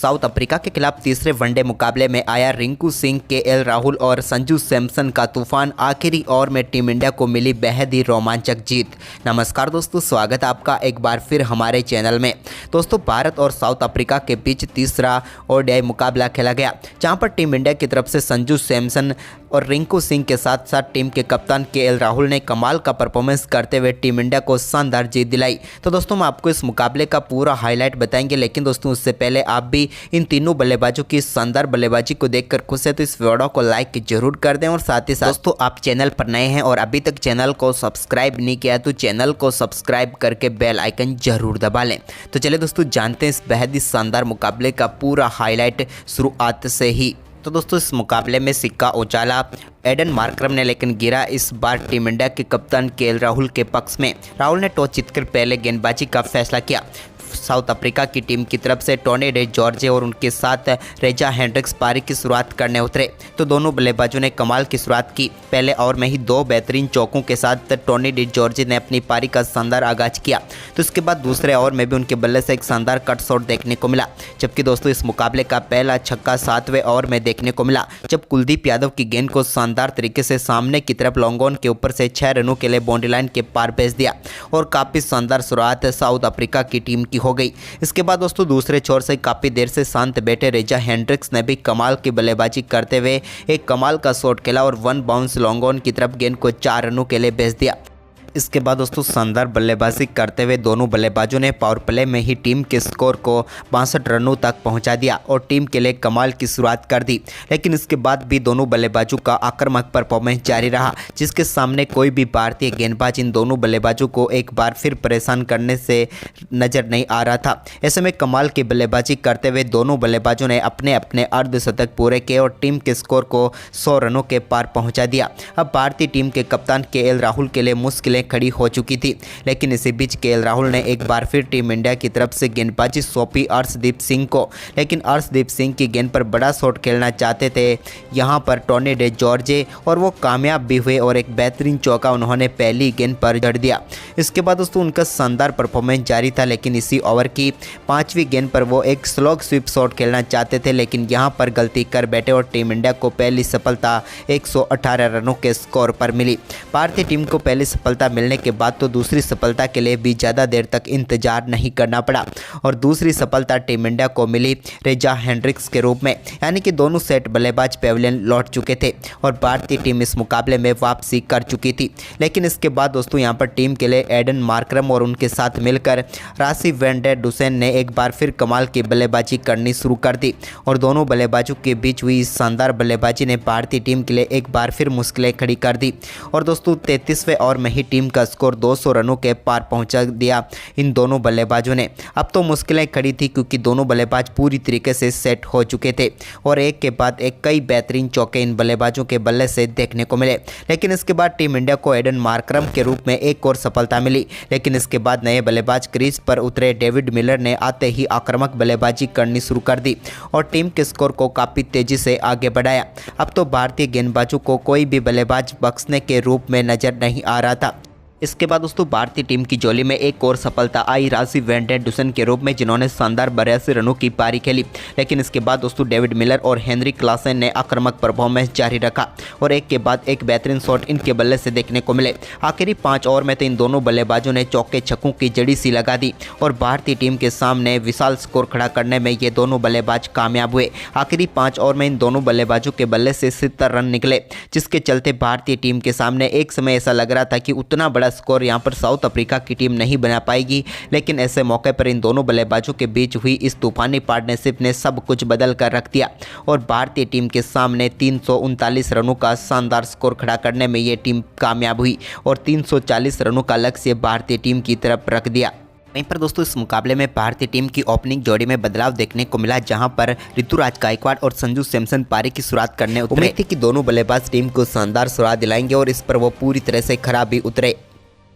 South Africa के खिलाफ तीसरे वनडे मुकाबले में आया रिंकू सिंह, केएल राहुल और संजू सैमसन का तूफान। आखिरी ओवर में टीम इंडिया को मिली बेहद ही रोमांचक जीत। नमस्कार दोस्तों, स्वागत है आपका एक बार फिर हमारे चैनल में। दोस्तों, भारत और साउथ अफ्रीका के बीच तीसरा ओडीआई मुकाबला खेला गया, जहां पर टीम इंडिया की तरफ से संजू सैमसन और रिंकू सिंह के साथ साथ टीम के कप्तान केएल राहुल ने कमाल का परफॉर्मेंस करते हुए टीम इंडिया को शानदार जीत दिलाई। तो दोस्तों, हम आपको इस मुकाबले का पूरा हाईलाइट बताएंगे, लेकिन दोस्तों उससे पहले आप भी इन तीनों बल्लेबाजों की शानदार बल्लेबाजी को देखकर खुश है तो इस वीडियो को लाइक जरूर कर दें। और साथ ही साथ दोस्तों, आप चैनल पर नए हैं और अभी तक चैनल को सब्सक्राइब नहीं किया तो चैनल को सब्सक्राइब करके बेल आइकन जरूर दबा लें। तो चलिए दोस्तों, जानते हैं इस बेहद ही शानदार मुकाबले का पूरा हाईलाइट शुरुआत से ही। तो दोस्तों, इस मुकाबले में सिक्का उछाला एडन मार्करम ने, लेकिन गिरा इस बार टीम इंडिया के कप्तान केएल राहुल के पक्ष में। राहुल ने टॉस जीतकर पहले गेंदबाजी का फैसला किया। साउथ अफ्रीका की टीम की तरफ से टोनी डे जॉर्जे और उनके साथ रेजा हेंड्रिक्स पारी की शुरुआत करने उतरे तो दोनों बल्लेबाजों ने कमाल की शुरुआत की। पहले ओवर में ही दो बेहतरीन चौकों के साथ टोनी डे जॉर्जे ने अपनी पारी का शानदार आगाज किया। तो इसके बाद दूसरे ओवर में भी उनके बल्ले से एक शानदार कट शॉट देखने को मिला। जबकि दोस्तों, इस मुकाबले का पहला छक्का 7वें ओवर में देखने को मिला, जब कुलदीप यादव की गेंद को शानदार तरीके से सामने की तरफ लॉन्ग ऑन के ऊपर से 6 रनों के लिए बाउंड्री लाइन के पार भेज दिया और काफ़ी शानदार शुरुआत साउथ अफ्रीका की टीम की हो गई। इसके बाद दोस्तों, दूसरे छोर से काफ़ी देर से शांत बैठे रेजा हेंड्रिक्स ने भी कमाल की बल्लेबाजी करते हुए एक कमाल का शॉट खेला और 1 बाउंस लॉन्ग ऑन की तरफ गेंद को 4 रनों के लिए भेज दिया। इसके बाद दोस्तों, शानदार बल्लेबाजी करते हुए दोनों बल्लेबाजों ने पावर प्ले में ही टीम के स्कोर को 62 रनों तक पहुंचा दिया और टीम के लिए कमाल की शुरुआत कर दी। लेकिन इसके बाद भी दोनों बल्लेबाजों का आक्रामक परफॉर्मेंस जारी रहा, जिसके सामने कोई भी भारतीय गेंदबाज इन दोनों बल्लेबाजों को एक बार फिर परेशान करने से नजर नहीं आ रहा था। ऐसे में कमाल की बल्लेबाजी करते हुए दोनों बल्लेबाजों ने अपने अपने अर्धशतक पूरे किए और टीम के स्कोर को 100 रनों के पार पहुँचा दिया। अब भारतीय टीम के कप्तान केएल राहुल के लिए मुश्किलें खड़ी हो चुकी थी, लेकिन इसी बीच केएल राहुल ने एक बार फिर टीम इंडिया की तरफ से गेंदबाजी सौंपी अर्शदीप सिंह को। लेकिन अर्शदीप सिंह की गेंद पर बड़ा शॉट खेलना चाहते थे यहां पर टोनी डे जॉर्जे, और वो कामयाब भी हुए और एक बेहतरीन चौका उन्होंने पहली गेंद पर जड़ दिया। इसके बाद दोस्तों, उनका शानदार परफॉर्मेंस जारी था, लेकिन इसी ओवर की 5वीं गेंद पर वो एक स्लो स्वीप शॉट खेलना चाहते थे, लेकिन यहां पर गलती कर बैठे और टीम इंडिया को पहली सफलता 118 रनों के स्कोर पर मिली। भारतीय टीम को पहली सफलता मिलने के बाद तो दूसरी सफलता के लिए भी ज़्यादा देर तक इंतजार नहीं करना पड़ा और दूसरी सफलता टीम इंडिया को मिली रेजा हेंड्रिक्स के रूप में, यानी कि दोनों सेट बल्लेबाज पेविलियन लौट चुके थे और भारतीय टीम इस मुकाबले में वापसी कर चुकी थी। लेकिन इसके बाद दोस्तों, यहाँ पर टीम के लिए एडन मार्करम और उनके साथ मिलकर राशि वैन डर डुसेन ने एक बार फिर कमाल की बल्लेबाजी करनी शुरू कर दी और दोनों बल्लेबाजों के बीच हुई इस शानदार बल्लेबाजी ने भारतीय टीम के लिए एक बार फिर मुश्किलें खड़ी कर दी और दोस्तों 33वें ओवर में ही टीम का स्कोर 200 रनों के पार पहुंचा दिया इन दोनों बल्लेबाजों ने। अब तो मुश्किलें खड़ी थी क्योंकि दोनों बल्लेबाज पूरी तरीके से सेट हो चुके थे और एक के बाद एक कई बेहतरीन चौके इन बल्लेबाजों के बल्ले से देखने को मिले। लेकिन इसके बाद टीम इंडिया को एडन मार्करम के रूप में एक और सफलता मिली। लेकिन इसके बाद नए बल्लेबाज क्रीज पर उतरे डेविड मिलर ने आते ही आक्रामक बल्लेबाजी करनी शुरू कर दी और टीम के स्कोर को काफ़ी तेजी से आगे बढ़ाया। अब तो भारतीय गेंदबाजों को कोई भी बल्लेबाज बख्शने के रूप में नजर नहीं आ रहा था। इसके बाद दोस्तों, भारतीय टीम की झोली में एक और सफलता आई राशि वैन डर डुसेन के रूप में, जिन्होंने शानदार 82 रनों की पारी खेली। लेकिन इसके बाद दोस्तों, डेविड मिलर और हेनरी क्लासन ने आक्रामक परफॉर्मेंस जारी रखा और एक के बाद एक बेहतरीन शॉट इनके बल्ले से देखने को मिले। आखिरी 5 ओवर में तो इन दोनों बल्लेबाजों ने चौके छक्कों की जड़ी सी लगा दी और भारतीय टीम के सामने विशाल स्कोर खड़ा करने में ये दोनों बल्लेबाज कामयाब हुए। आखिरी 5 ओवर में इन दोनों बल्लेबाजों के बल्ले से 70 रन निकले, जिसके चलते भारतीय टीम के सामने एक समय ऐसा लग रहा था कि उतना बड़ा स्कोर यहां पर साउथ अफ्रीका की टीम नहीं बना पाएगी। लेकिन ऐसे मौके पर इन दोनों बल्लेबाजों के बीच हुई इस तूफानी पार्टनरशिप ने सब कुछ बदल कर रख दिया और भारतीय टीम के सामने 339 रनों का शानदार स्कोर खड़ा करने में ये टीम कामयाब हुई और 340 रनों का लक्ष्य भारतीय टीम की तरफ रख दिया। वहीं पर दोस्तों, इस मुकाबले में भारतीय टीम की ओपनिंग जोड़ी में बदलाव देखने को मिला, जहां पर ऋतुराज गायकवाड़ और संजू सैमसन पारी की शुरुआत करने उतरे। उम्मीद थी कि दोनों बल्लेबाज टीम को शानदार शुरुआत दिलाएंगे और इस पर वो पूरी तरह से खराब भी उतरे।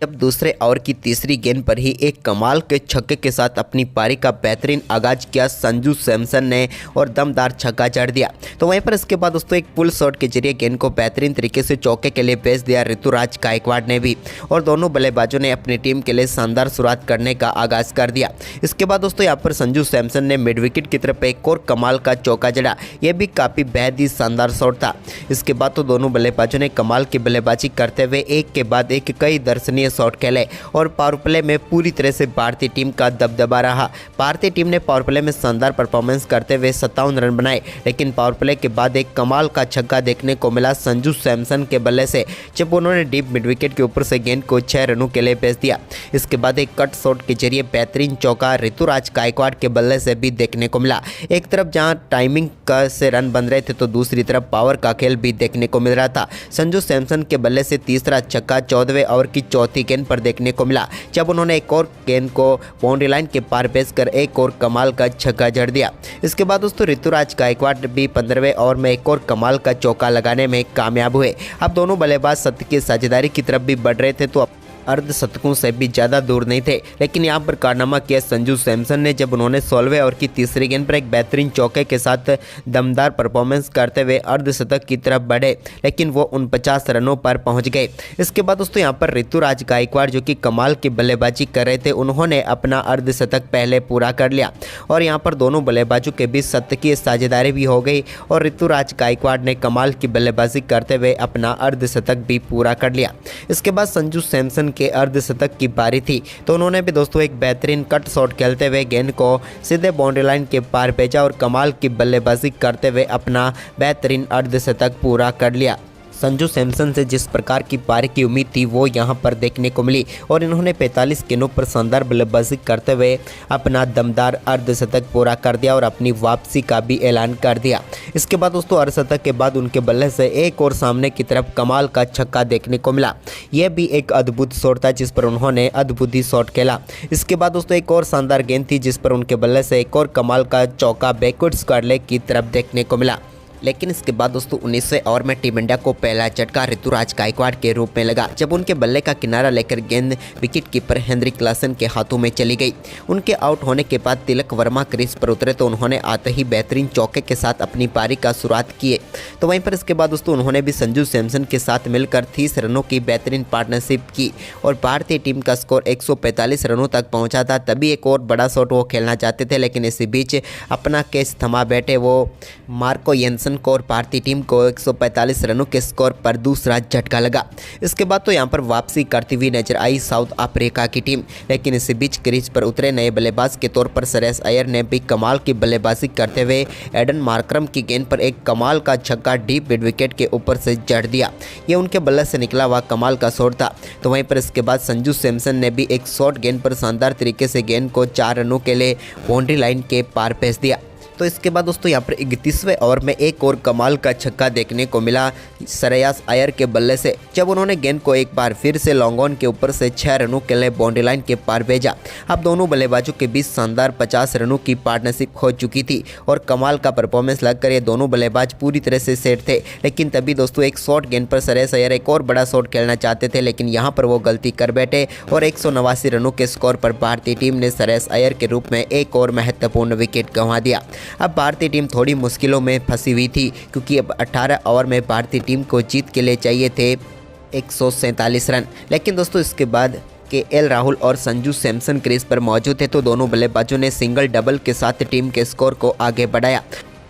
जब दूसरे ओवर की तीसरी गेंद पर ही एक कमाल के छक्के के साथ अपनी पारी का बेहतरीन आगाज किया संजू सैमसन ने और दमदार छक्का जड़ दिया। तो वहीं पर इसके बाद दोस्तों एक पुल शॉट के जरिए गेंद को बेहतरीन तरीके से चौके के लिए भेज दिया ऋतुराज गायकवाड़ ने भी, और दोनों बल्लेबाजों ने अपनी टीम के लिए शानदार शुरुआत करने का आगाज कर दिया। इसके बाद दोस्तों यहाँ पर संजू सैमसन ने मिड विकेट की तरफ एक और कमाल का चौका जड़ा, यह भी काफ़ी बेहद ही शानदार शॉट था। इसके बाद तो दोनों बल्लेबाजों ने कमाल की बल्लेबाजी करते हुए एक के बाद एक कई दर्शनीय शॉट खेले और पावर प्ले में पूरी तरह से भारतीय टीम का दबदबा रहा। भारतीय टीम ने पावर प्ले में शानदार परफॉर्मेंस करते हुए 57 रन बनाए, लेकिन पावर प्ले के बाद एक कमाल का छक्का देखने को मिला संजू सैमसन के बल्ले से, जब उन्होंने डीप मिड विकेट के ऊपर से गेंद को 6 रनों के लिए भेज दिया। इसके बाद एक कट शॉट के जरिए बेहतरीन चौका ऋतुराज गायकवाड़ के बल्ले से भी देखने को मिला। एक तरफ जहां टाइमिंग से रन बन रहे थे तो दूसरी तरफ पावर का खेल भी देखने को मिल रहा था। संजू सैमसन के बल्ले से तीसरा छक्का 14वें ओवर की चौथी गेंद पर देखने को मिला, जब उन्होंने एक और गेंद को बाउंड्री लाइन के पार भेजकर एक और कमाल का छक्का जड़ दिया। इसके बाद दोस्तों ऋतुराज गायकवाड़ भी 15वें ओवर में एक और कमाल का चौका लगाने में कामयाब हुए। अब दोनों बल्लेबाज सत्य की साझेदारी की तरफ भी बढ़ रहे थे तो अर्धशतकों से भी ज़्यादा दूर नहीं थे, लेकिन यहाँ पर कारनामा किया संजू सैमसन ने, जब उन्होंने 16वें ओवर की तीसरी गेंद पर एक बेहतरीन चौके के साथ दमदार परफॉर्मेंस करते हुए अर्धशतक की तरफ बढ़े, लेकिन वो 49 रनों पर पहुंच गए। इसके बाद दोस्तों यहाँ पर ऋतुराज गायकवाड़ जो कि कमाल की बल्लेबाजी कर रहे थे, उन्होंने अपना अर्धशतक पहले पूरा कर लिया और यहाँ पर दोनों बल्लेबाजों के बीच सत्य की साझेदारी भी हो गई और ऋतुराज गायकवाड़ ने कमाल की बल्लेबाजी करते हुए अपना अर्धशतक भी पूरा कर लिया। इसके बाद संजू सैमसन के अर्धशतक की पारी थी तो उन्होंने भी दोस्तों एक बेहतरीन कट शॉट खेलते हुए गेंद को सीधे बाउंड्री लाइन के पार भेजा और कमाल की बल्लेबाजी करते हुए अपना बेहतरीन अर्धशतक पूरा कर लिया। संजू सैमसन से जिस प्रकार की पारी की उम्मीद थी वो यहां पर देखने को मिली और इन्होंने 45 गेंदों पर शानदार बल्लेबाजी करते हुए अपना दमदार अर्धशतक पूरा कर दिया और अपनी वापसी का भी ऐलान कर दिया। इसके बाद दोस्तों अर्धशतक के बाद उनके बल्ले से एक और सामने की तरफ कमाल का छक्का देखने को मिला, यह भी एक अद्भुत शॉट था जिस पर उन्होंने अद्भुत ही शॉट खेला। इसके बाद दोस्तों एक और शानदार गेंद थी जिस पर उनके बल्ले से एक और कमाल का चौका बैकवर्ड स्क्वायर लेग की तरफ देखने को मिला, लेकिन इसके बाद दोस्तों 19वें ओवर में टीम इंडिया को पहला झटका ऋतुराज गायकवाड़ के रूप में लगा, जब उनके बल्ले का किनारा लेकर गेंद विकेट कीपर हेनरिक क्लासन के हाथों में चली गई। उनके आउट होने के बाद तिलक वर्मा क्रीज पर उतरे तो उन्होंने आते ही बेहतरीन चौके के साथ अपनी पारी का शुरुआत किए। तो वहीं पर इसके बाद दोस्तों उन्होंने भी संजू सैमसन के साथ मिलकर 30 रनों की बेहतरीन पार्टनरशिप की और भारतीय टीम का स्कोर 145 रनों तक पहुँचा था। तभी एक और बड़ा शॉट वो खेलना चाहते थे, लेकिन इसी बीच अपना केस थमा बैठे वो मार्को येंसन को और भारतीय टीम को 145 रनों के स्कोर पर दूसरा झटका लगा। इसके बाद तो यहां पर वापसी करती हुई नजर आई साउथ अफ्रीका की टीम, लेकिन इसी बीच क्रीज पर उतरे नए बल्लेबाज के तौर पर श्रेयस अय्यर ने भी कमाल की बल्लेबाजी करते हुए एडन मार्करम की गेंद पर एक कमाल का छक्का डीप मिड विकेट के ऊपर से जड़ दिया। यह उनके बल्ले से निकला हुआ कमाल का शॉट था। तो वहीं पर इसके बाद संजू सैमसन ने भी एक शॉर्ट गेंद पर शानदार तरीके से गेंद को 4 रनों के लिए बाउंड्री लाइन के पार भेज दिया। तो इसके बाद दोस्तों यहाँ पर 31वें ओवर में एक और कमाल का छक्का देखने को मिला श्रेयस अय्यर के बल्ले से, जब उन्होंने गेंद को एक बार फिर से लॉन्ग ऑन के ऊपर से 6 रनों के लिए बाउंड्री लाइन के पार भेजा। अब दोनों बल्लेबाजों के बीच शानदार 50 रनों की पार्टनरशिप हो चुकी थी और कमाल का परफॉर्मेंस लगकर ये दोनों बल्लेबाज पूरी तरह से सेट थे। लेकिन तभी दोस्तों एक शॉर्ट गेंद पर श्रेयस अय्यर एक और बड़ा शॉट खेलना चाहते थे, लेकिन यहाँ पर वो गलती कर बैठे और 189 रनों के स्कोर पर भारतीय टीम ने श्रेयस अय्यर के रूप में एक और महत्वपूर्ण विकेट गंवा दिया। अब भारतीय टीम थोड़ी मुश्किलों में फंसी हुई थी, क्योंकि अब 18 ओवर में भारतीय टीम को जीत के लिए चाहिए थे 147 रन। लेकिन दोस्तों इसके बाद केएल राहुल और संजू सैमसन क्रीज पर मौजूद थे तो दोनों बल्लेबाजों ने सिंगल डबल के साथ टीम के स्कोर को आगे बढ़ाया।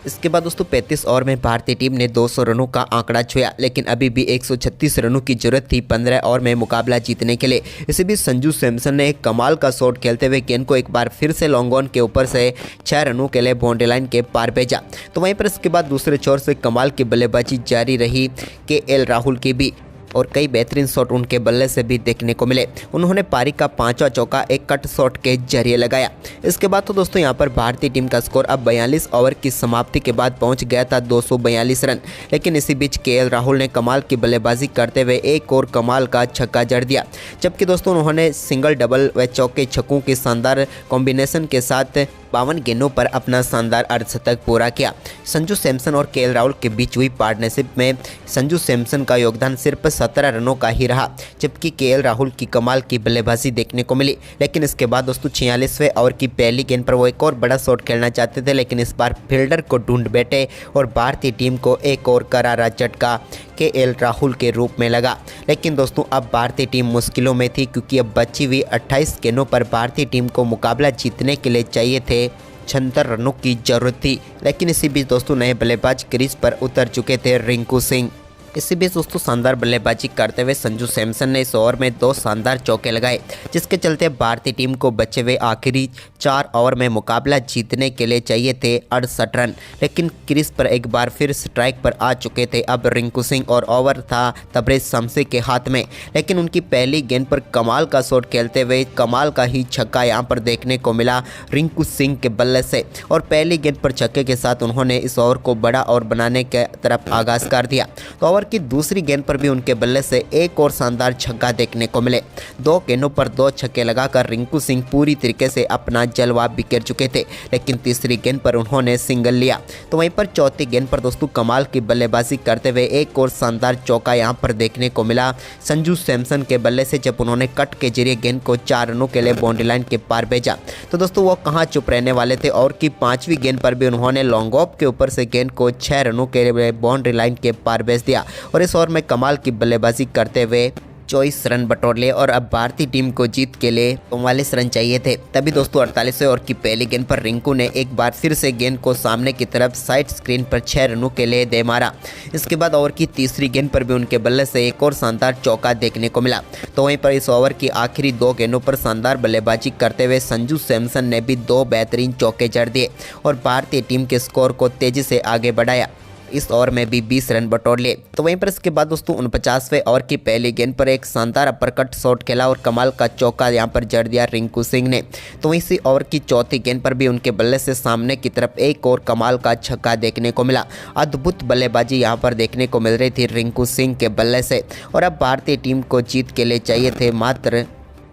इसके बाद दोस्तों 35 ओवर में भारतीय टीम ने 200 रनों का आंकड़ा छुआ, लेकिन अभी भी 136 रनों की जरूरत थी 15 ओवर में मुकाबला जीतने के लिए। इसी बीच संजू सैमसन ने एक कमाल का शॉट खेलते हुए गेंद को एक बार फिर से लॉन्ग ऑन के ऊपर से 6 रनों के लिए बाउंड्री लाइन के पार भेजा। तो वहीं पर इसके बाद दूसरे छोर से कमाल की बल्लेबाजी जारी रही केएल राहुल की भी और कई बेहतरीन शॉट उनके बल्ले से भी देखने को मिले। उन्होंने पारी का 5वां चौका एक कट शॉट के जरिए लगाया। इसके बाद तो दोस्तों यहां पर भारतीय टीम का स्कोर अब 42 ओवर की समाप्ति के बाद पहुंच गया था 242 रन। लेकिन इसी बीच केएल राहुल ने कमाल की बल्लेबाजी करते हुए एक और कमाल का छक्का जड़ दिया, जबकि दोस्तों उन्होंने सिंगल डबल व चौके छक्कों के शानदार कॉम्बिनेशन के साथ 52 गेंदों पर अपना शानदार अर्धशतक पूरा किया। संजू सैमसन और केएल राहुल के बीच हुई पार्टनरशिप में संजू सैमसन का योगदान सिर्फ 17 रनों का ही रहा, जबकि केएल राहुल की कमाल की बल्लेबाजी देखने को मिली। लेकिन इसके बाद दोस्तों 46वें ओवर की पहली गेंद पर वो एक और बड़ा शॉट खेलना चाहते थे, लेकिन इस बार फील्डर को ढूंढ बैठे और भारतीय टीम को एक और करारा झटका केएल राहुल के रूप में लगा। लेकिन दोस्तों अब भारतीय टीम मुश्किलों में थी, क्योंकि अब बची हुई 28 गेंदों पर भारतीय टीम को मुकाबला जीतने के लिए चाहिए थे 76 रनों की जरूरत थी। लेकिन इसी बीच दोस्तों नए बल्लेबाज क्रीज पर उतर चुके थे रिंकू सिंह। इसी बीच दोस्तों शानदार बल्लेबाजी करते हुए संजू सैमसन ने इस ओवर में 2 शानदार चौके लगाए, जिसके चलते भारतीय टीम को बचे हुए आखिरी 4 ओवर में मुकाबला जीतने के लिए चाहिए थे 68 रन। लेकिन क्रीज पर एक बार फिर स्ट्राइक पर आ चुके थे अब रिंकू सिंह और ओवर था तबरेज शमसी के हाथ में। लेकिन उनकी पहली गेंद पर कमाल का शॉट खेलते हुए कमाल का ही छक्का यहाँ पर देखने को मिला रिंकू सिंह के बल्ले से, और पहली गेंद पर छक्के के साथ उन्होंने इस ओवर को बड़ा और बनाने के तरफ आगाज कर दिया। तो ओवर की दूसरी गेंद पर भी उनके बल्ले से एक और शानदार छक्का देखने को मिले। 2 गेंदों पर 2 छक्के लगाकर रिंकू सिंह पूरी तरीके से अपना जलवा बिखेर चुके थे। लेकिन तीसरी गेंद पर उन्होंने सिंगल लिया। तो वहीं पर चौथी गेंद पर दोस्तों कमाल की बल्लेबाजी करते हुए एक और शानदार चौका यहां पर देखने को मिला संजू सैमसन के बल्ले से, जब उन्होंने कट के जरिए गेंद को 4 रनों के लिए बाउंड्री लाइन के पार भेजा। तो दोस्तों वो कहां चुप रहने वाले थे, और की 5वीं गेंद पर भी उन्होंने लॉन्ग ऑफ के ऊपर से गेंद को 6 रनों के लिए बाउंड्री लाइन के पार भेज दिया, और इस ओवर में कमाल की बल्लेबाजी करते हुए 24 रन बटोर लिए, और अब भारतीय टीम को जीत के लिए 44 रन चाहिए थे। तभी दोस्तों 48वें ओवर की पहली गेंद पर रिंकू ने एक बार फिर से गेंद को सामने की तरफ साइड स्क्रीन पर 6 रनों के लिए दे मारा। इसके बाद ओवर की तीसरी गेंद पर भी उनके बल्ले से एक और शानदार चौका देखने को मिला। तो वहीं पर इस ओवर की आखिरी 2 गेंदों पर शानदार बल्लेबाजी करते हुए संजू सैमसन ने भी 2 बेहतरीन चौके जड़ दिए और भारतीय टीम के स्कोर को तेजी से आगे बढ़ाया। इस ओवर में भी 20 रन बटोर लिए। तो वहीं पर इसके बाद दोस्तों 49वें ओवर की पहली गेंद पर एक शानदार अपरकट शॉट खेला और कमाल का चौका यहां पर जड़ दिया रिंकू सिंह ने। तो इसी ओवर की चौथी गेंद पर भी उनके बल्ले से सामने की तरफ एक और कमाल का छक्का देखने को मिला। अद्भुत बल्लेबाजी यहां पर देखने को मिल रही थी रिंकू सिंह के बल्ले से, और अब भारतीय टीम को जीत के लिए चाहिए थे मात्र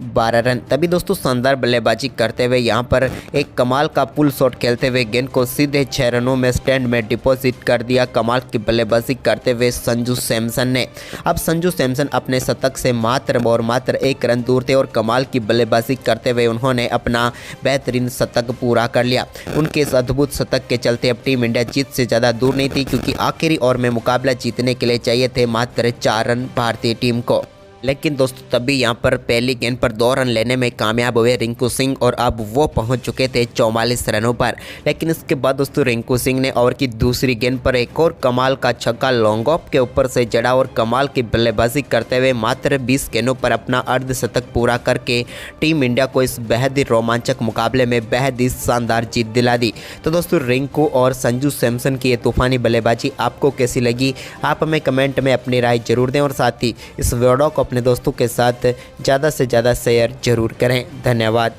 12 रन। तभी दोस्तों शानदार बल्लेबाजी करते हुए यहाँ पर एक कमाल का पुल शॉट खेलते हुए गेंद को सीधे 6 रनों में स्टैंड में डिपॉजिट कर दिया कमाल की बल्लेबाजी करते हुए संजू सैमसन ने। अब संजू सैमसन अपने शतक से मात्र और मात्र 1 रन दूर थे, और कमाल की बल्लेबाजी करते हुए उन्होंने अपना बेहतरीन शतक पूरा कर लिया। उनके इस अद्भुत शतक के चलते अब टीम इंडिया जीत से ज़्यादा दूर नहीं थी, क्योंकि आखिरी ओवर में मुकाबला जीतने के लिए चाहिए थे मात्र 4 रन भारतीय टीम को। लेकिन दोस्तों तभी यहाँ पर पहली गेंद पर 2 रन लेने में कामयाब हुए रिंकू सिंह, और अब वो पहुंच चुके थे 44 रनों पर। लेकिन इसके बाद दोस्तों रिंकू सिंह ने ओवर की दूसरी गेंद पर एक और कमाल का छक्का लॉन्ग ऑफ के ऊपर से जड़ा और कमाल की बल्लेबाजी करते हुए मात्र 20 गेंदों पर अपना अर्धशतक पूरा करके टीम इंडिया को इस बेहद ही रोमांचक मुकाबले में बेहद ही शानदार जीत दिला दी। तो दोस्तों रिंकू और संजू सैमसन की ये तूफानी बल्लेबाजी आपको कैसी लगी, आप हमें कमेंट में अपनी राय जरूर दें, और साथ ही इस वीडियो को अपने दोस्तों के साथ ज़्यादा से ज़्यादा शेयर जरूर करें। धन्यवाद।